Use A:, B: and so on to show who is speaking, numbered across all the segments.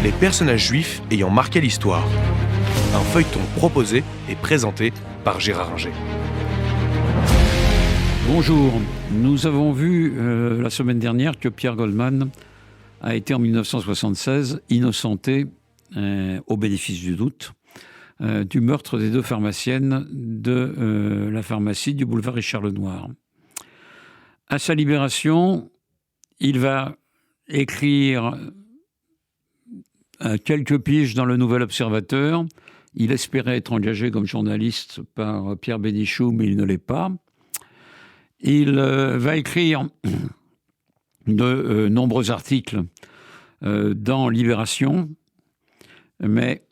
A: les personnages juifs ayant marqué l'histoire. Un feuilleton proposé et présenté par Gérard Inger.
B: Bonjour, nous avons vu la semaine dernière que Pierre Goldman a été en 1976 innocenté, au bénéfice du doute, du meurtre des deux pharmaciennes de la pharmacie du boulevard Richard-Lenoir. À sa libération, il va écrire quelques piges dans le Nouvel Observateur. Il espérait être engagé comme journaliste par Pierre Bénichou, mais il ne l'est pas. Il va écrire de nombreux articles dans Libération, mais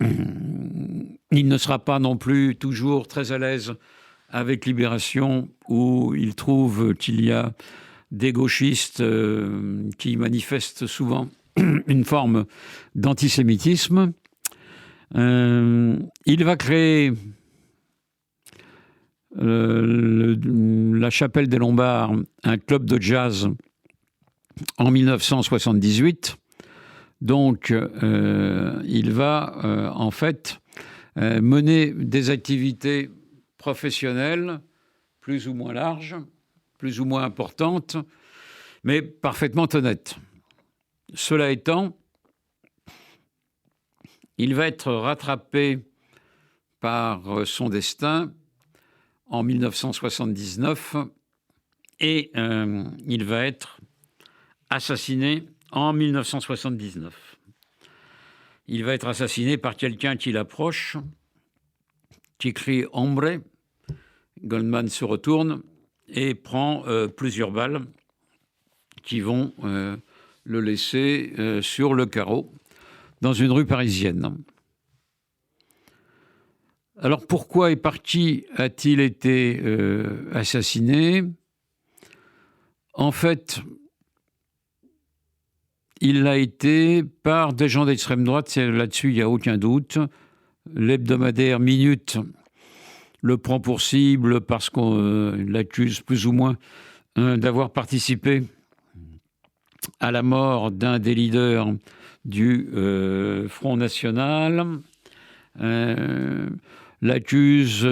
B: il ne sera pas non plus toujours très à l'aise avec Libération, où il trouve qu'il y a des gauchistes qui manifestent souvent une forme d'antisémitisme. Il va créer la Chapelle des Lombards, un club de jazz, en 1978. Donc, il va en fait mener des activités professionnelles plus ou moins larges, plus ou moins importantes, mais parfaitement honnêtes. Cela étant, il va être rattrapé par son destin en 1979 et il va être assassiné en 1979. Il va être assassiné par quelqu'un qui l'approche, qui crie « Hombre ». Goldman se retourne et prend plusieurs balles qui vont le laisser sur le carreau dans une rue parisienne. Alors pourquoi et par qui a-t-il été assassiné ? En fait, il l'a été par des gens d'extrême droite, là-dessus il n'y a aucun doute. L'hebdomadaire Minute le prend pour cible parce qu'on l'accuse plus ou moins d'avoir participé à la mort d'un des leaders du Front National. L'accuse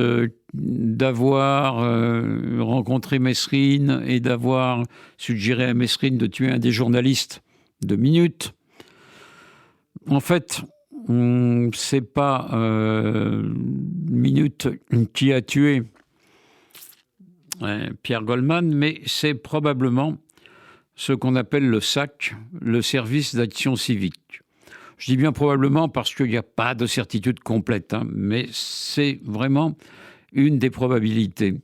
B: d'avoir rencontré Mesrine et d'avoir suggéré à Mesrine de tuer un des journalistes de Minute. En fait, c'est pas Minute qui a tué Pierre Goldman, mais c'est probablement ce qu'on appelle le SAC, le service d'action civique. Je dis bien probablement parce qu'il n'y a pas de certitude complète, mais c'est vraiment une des probabilités.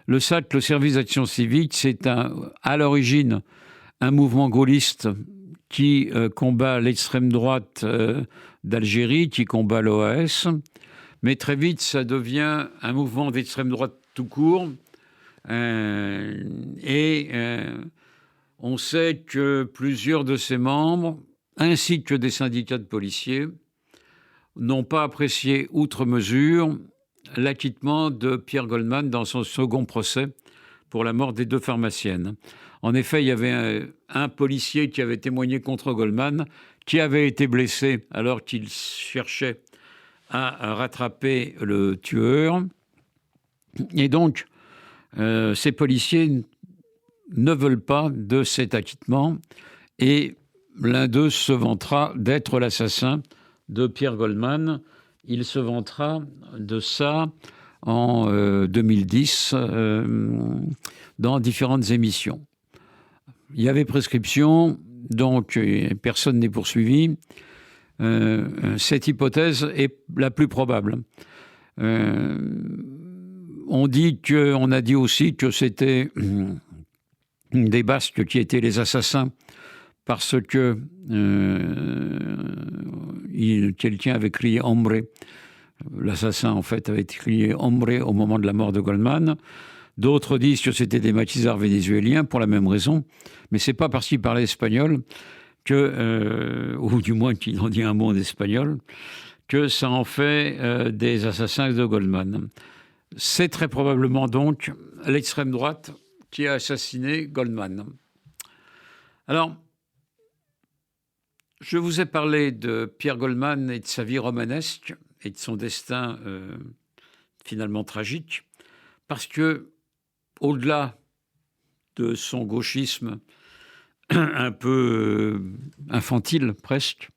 B: Le SAC, le service d'action civique, c'est à l'origine un mouvement gaulliste qui combat l'extrême droite d'Algérie, qui combat l'OAS, mais très vite ça devient un mouvement d'extrême droite tout court, et on sait que plusieurs de ses membres, ainsi que des syndicats de policiers, n'ont pas apprécié outre mesure l'acquittement de Pierre Goldman dans son second procès pour la mort des deux pharmaciennes. En effet, il y avait un policier qui avait témoigné contre Goldman, qui avait été blessé alors qu'il cherchait à rattraper le tueur. Et donc, ces policiers ne veulent pas de cet acquittement et l'un d'eux se vantera d'être l'assassin de Pierre Goldman. Il se vantera de ça en 2010 dans différentes émissions. Il y avait prescription, donc personne n'est poursuivi. Cette hypothèse est la plus probable. On a dit aussi que c'était des Basques qui étaient les assassins parce que quelqu'un avait crié « Hombre ». L'assassin, en fait, avait crié « Hombre » au moment de la mort de Goldman. D'autres disent que c'était des maquisards vénézuéliens pour la même raison. Mais c'est pas parce qu'ils parlaient espagnol ou du moins qu'ils ont dit un mot en espagnol, que ça en fait des assassins de Goldman. C'est très probablement donc l'extrême droite qui a assassiné Goldman. Alors, Je vous ai parlé de Pierre Goldman et de sa vie romanesque et de son destin finalement tragique, parce que, au-delà de son gauchisme un peu infantile presque,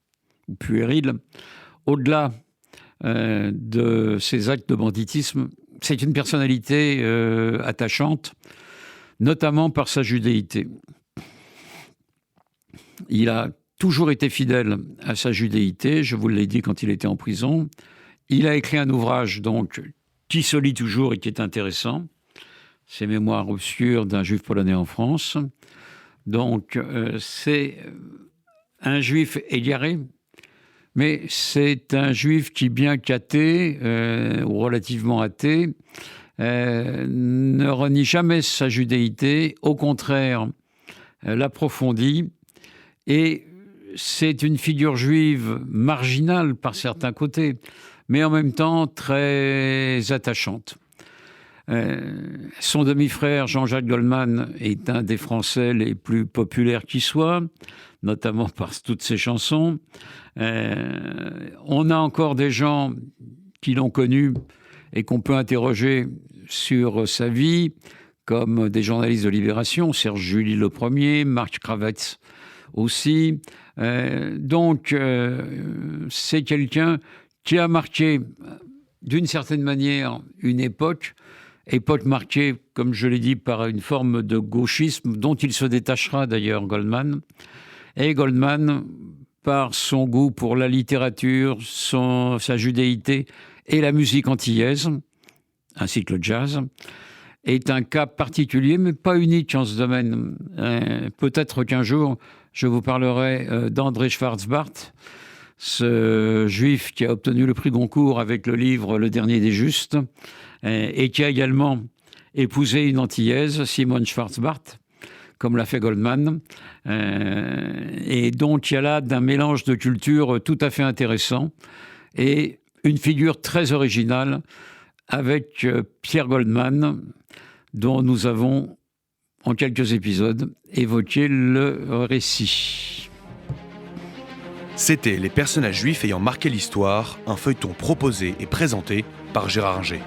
B: ou puéril, au-delà de ses actes de banditisme, c'est une personnalité attachante, notamment par sa judéité. Il a toujours été fidèle à sa judéité, je vous l'ai dit quand il était en prison. Il a écrit un ouvrage donc qui se lit toujours et qui est intéressant, ses Mémoires obscures d'un juif polonais en France. Donc c'est un juif égaré, mais c'est un juif qui, bien qu'athée, ou relativement athée, ne renie jamais sa judéité, au contraire, l'approfondit. Et c'est une figure juive marginale par certains côtés, mais en même temps très attachante. Son demi-frère, Jean-Jacques Goldman, est un des Français les plus populaires qui soit, notamment par toutes ses chansons. On a encore des gens qui l'ont connu et qu'on peut interroger sur sa vie, comme des journalistes de Libération, Serge July le premier, Marc Kravetz aussi. Donc, c'est quelqu'un qui a marqué, d'une certaine manière, une époque marquée, comme je l'ai dit, par une forme de gauchisme, dont il se détachera d'ailleurs, Goldman. Et Goldman, par son goût pour la littérature, sa judéité et la musique antillaise, ainsi que le jazz, est un cas particulier, mais pas unique en ce domaine. Peut-être qu'un jour, je vous parlerai d'André Schwarzbart, ce juif qui a obtenu le prix Goncourt avec le livre Le Dernier des Justes, et qui a également épousé une Antillaise, Simone Schwarzbart, comme l'a fait Goldman. Et donc, il y a là d'un mélange de cultures tout à fait intéressant et une figure très originale avec Pierre Goldman, dont nous avons, en quelques épisodes, évoqué le récit.
A: C'était Les personnages juifs ayant marqué l'histoire, un feuilleton proposé et présenté par Gérard Inger.